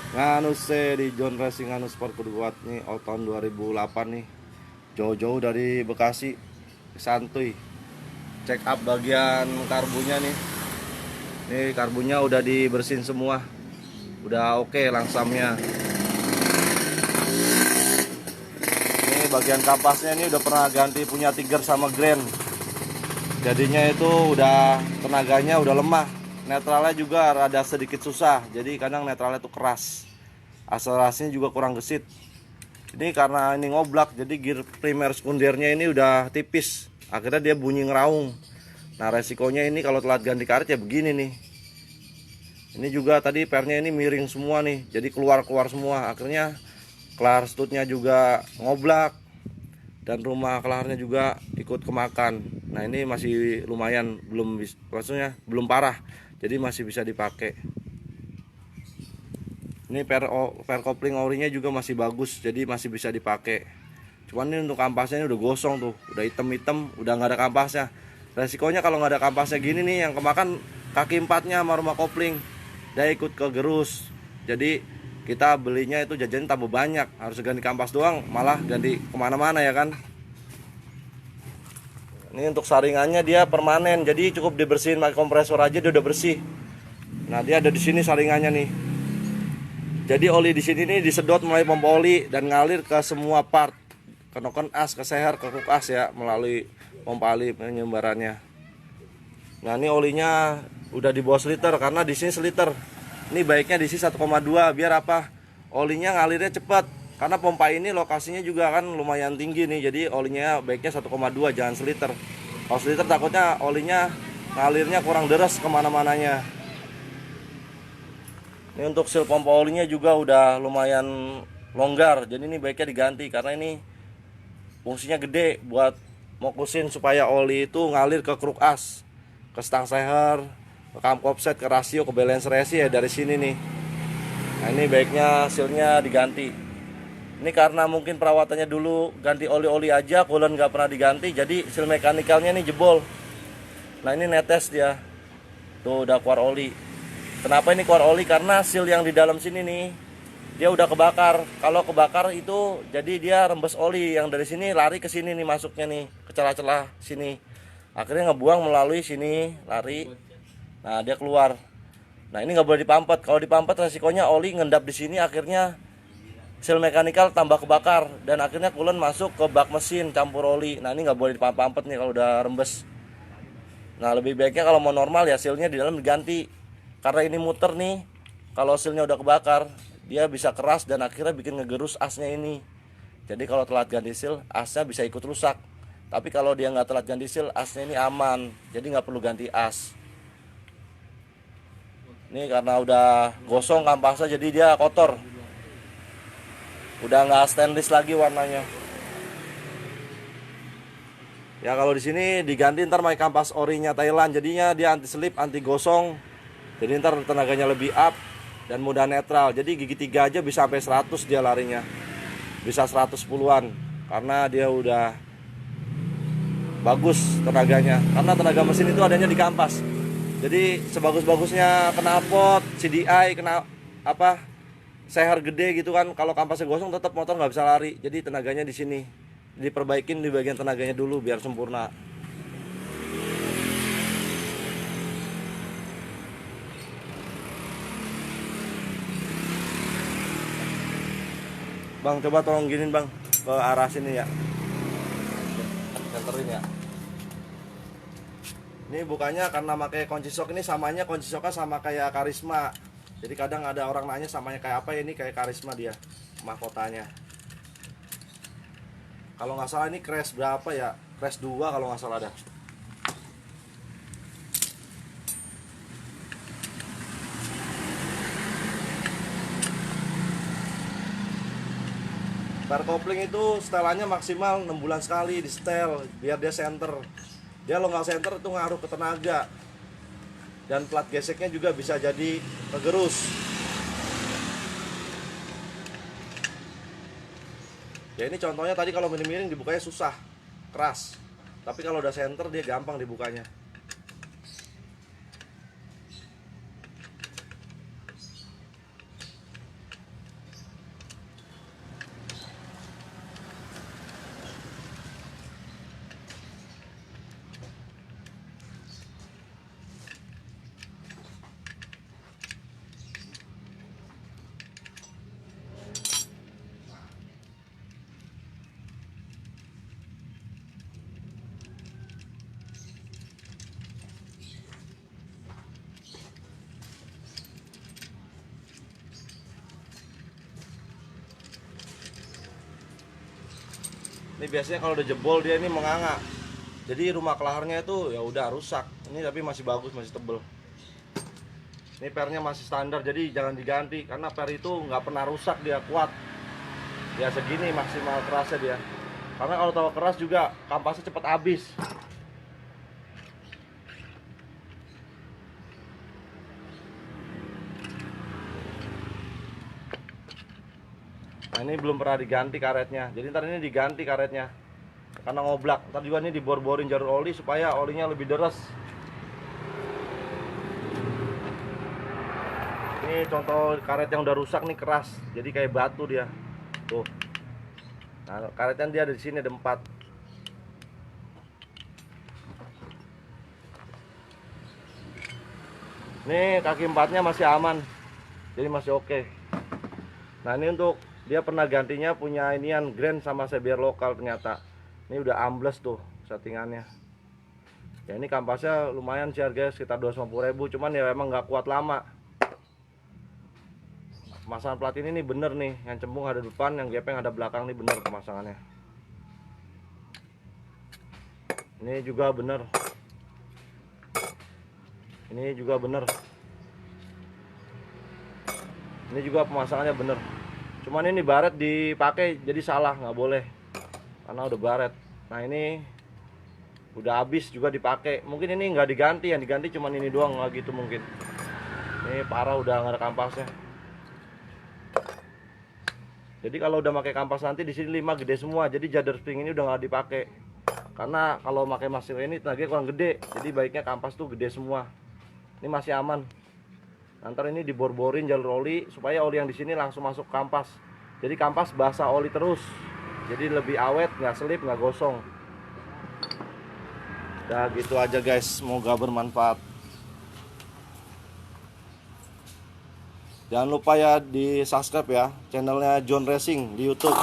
Nganus di John Racing Nganus Sport Kuat nih, tahun 2008 nih. Jauh-jauh dari Bekasi, santuy. Check up bagian karbunya nih. Nih karbunya udah dibersihin semua. Udah oke langsamnya. Ini bagian kapasnya ini udah pernah ganti punya Tiger sama Grand. Jadinya itu udah tenaganya udah lemah. Netralnya juga rada sedikit susah. Jadi kadang netralnya tuh keras. Akselerasinya juga kurang gesit. Ini karena ini ngoblak, jadi gear primer sekundernya ini udah tipis. Akhirnya dia bunyi ngeraung. Nah resikonya ini kalau telat ganti karet ya begini nih. Ini juga tadi pernya ini miring semua nih, jadi keluar-keluar semua. Akhirnya kelar stutnya juga ngoblak. Dan rumah kelarnya juga ikut kemakan. Nah ini masih lumayan, maksudnya belum parah. Jadi masih bisa dipakai. Ini per kopling orinya juga masih bagus, jadi masih bisa dipakai. Cuman ini untuk kampasnya ini udah gosong tuh, udah hitam-hitam, udah nggak ada kampasnya. Resikonya kalau nggak ada kampasnya gini nih, yang kemakan kaki empatnya sama rumah kopling, dia ikut ke gerus. Jadi kita belinya itu jajan tambah banyak, harus ganti kampas doang, malah ganti kemana-mana ya kan. Ini untuk saringannya dia permanen, jadi cukup dibersihin pakai kompresor aja dia udah bersih. Nah dia ada di sini saringannya nih. Jadi oli di sini nih disedot melalui pompa oli dan ngalir ke semua part, ke noken as, ke seher, ke kruk as ya, melalui pompa oli penyumbarannya. Nah ini olinya udah di bawah seliter karena di sini seliter. Ini baiknya di sini 1,2 biar apa? Olinya ngalirnya cepat. Karena pompa ini lokasinya juga kan lumayan tinggi nih, jadi olinya baiknya 1,2 jangan seliter. Kalau seliter takutnya olinya ngalirnya kurang deres kemana-mananya. Ini untuk seal pompa olinya juga udah lumayan longgar, jadi ini baiknya diganti karena ini fungsinya gede buat mokusin supaya oli itu ngalir ke kruk as, ke stang seher, ke cam offset, ke rasio, ke balance resi ya dari sini nih. Nah ini baiknya sealnya diganti. Ini karena mungkin perawatannya dulu ganti oli-oli aja, coolant nggak pernah diganti, jadi seal mekanikalnya nih jebol. Nah ini netes dia, tuh udah keluar oli. Kenapa ini keluar oli? Karena seal yang di dalam sini nih dia udah kebakar. Kalau kebakar itu jadi dia rembes oli yang dari sini lari ke sini nih masuknya nih ke celah-celah sini. Akhirnya ngebuang melalui sini lari. Nah dia keluar. Nah ini nggak boleh dipampet. Kalau dipampet resikonya oli ngendap di sini akhirnya seal mekanikal tambah kebakar dan akhirnya coolant masuk ke bak mesin campur oli. Nah ini nggak boleh dipampet nih kalau udah rembes. Nah lebih baiknya kalau mau normal ya sealnya di dalam diganti. Karena ini muter nih, kalau sealnya udah kebakar, dia bisa keras dan akhirnya bikin ngegerus asnya ini. Jadi kalau telat ganti seal, asnya bisa ikut rusak. Tapi kalau dia nggak telat ganti seal, asnya ini aman, jadi nggak perlu ganti as. Ini karena udah gosong kampasnya, jadi dia kotor. Udah nggak stainless lagi warnanya. Ya kalau di sini diganti ntar pakai kampas orinya Thailand, jadinya dia anti slip, anti gosong. Jadi ntar tenaganya lebih up dan mudah netral. Jadi gigi 3 aja bisa sampai 100 dia larinya. Bisa 110-an karena dia udah bagus tenaganya. Karena tenaga mesin itu adanya di kampas. Jadi sebagus-bagusnya knalpot, CDI, kena apa? Seher gede gitu kan, kalau kampasnya gosong tetap motor nggak bisa lari. Jadi tenaganya di sini. Diperbaikin di bagian tenaganya dulu biar sempurna. Bang, coba tolong giniin bang ke arah sini ya. Centerin ya. Ini bukannya karena pakai kunci shock, ini samanya kunci shocknya sama kayak Karisma. Jadi kadang ada orang nanya samanya kayak apa ya, ini kayak Karisma dia mahkotanya. Kalau nggak salah ini crash berapa ya? Crash 2 kalau nggak salah ada. Per kopling itu setelannya maksimal 6 bulan sekali di setel biar dia center. Dia kalau nggak center itu ngaruh ke tenaga. Dan plat geseknya juga bisa jadi kegerus. Ya ini contohnya tadi kalau miring-miring dibukanya susah, keras. Tapi kalau udah center dia gampang dibukanya. Ini biasanya kalau udah jebol dia ini menganga. Jadi rumah kelaharnya itu ya udah rusak. Ini tapi masih bagus, masih tebel. Ini pernya masih standar, jadi jangan diganti karena per itu nggak pernah rusak, dia kuat. Ya segini maksimal kerasnya dia. Karena kalau terlalu keras juga kampasnya cepat habis. Nah ini belum pernah diganti karetnya, jadi ntar ini diganti karetnya karena ngoblak. Ntar juga ini dibor-borin jalur oli supaya olinya lebih deres. Ini contoh karet yang udah rusak nih, keras, jadi kayak batu dia tuh. Nah karetnya dia ada di sini, ada 4. Ini kaki 4-nya masih aman, jadi masih oke. Nah ini untuk dia pernah gantinya punya inian Grand sama CBR lokal, ternyata ini udah ambles tuh settingannya. Ya ini kampasnya lumayan sih, harganya sekitar 250.000, cuman ya emang nggak kuat lama. Pemasangan plat ini nih bener nih, yang cembung ada depan, yang gepeng ada belakang nih, bener pemasangannya. Ini juga bener, ini juga bener, ini juga pemasangannya bener. Cuman ini baret dipakai jadi salah, nggak boleh karena udah baret. Nah ini udah habis juga dipakai, mungkin ini nggak diganti, yang diganti cuman ini doang, nggak gitu mungkin. Ini parah, udah nggak ada kampasnya. Jadi kalau udah pakai kampas nanti di sini 5 gede semua, jadi jadder spring ini udah nggak dipakai. Karena kalau pakai mesin ini tenaganya kurang gede, jadi baiknya kampas tuh gede semua. Ini masih aman. Nanti ini dibor-borin jalur oli supaya oli yang di sini langsung masuk kampas. Jadi kampas basah oli terus. Jadi lebih awet, nggak selip, nggak gosong. Nah gitu aja guys, semoga bermanfaat. Jangan lupa ya di subscribe ya channelnya John Racing di YouTube.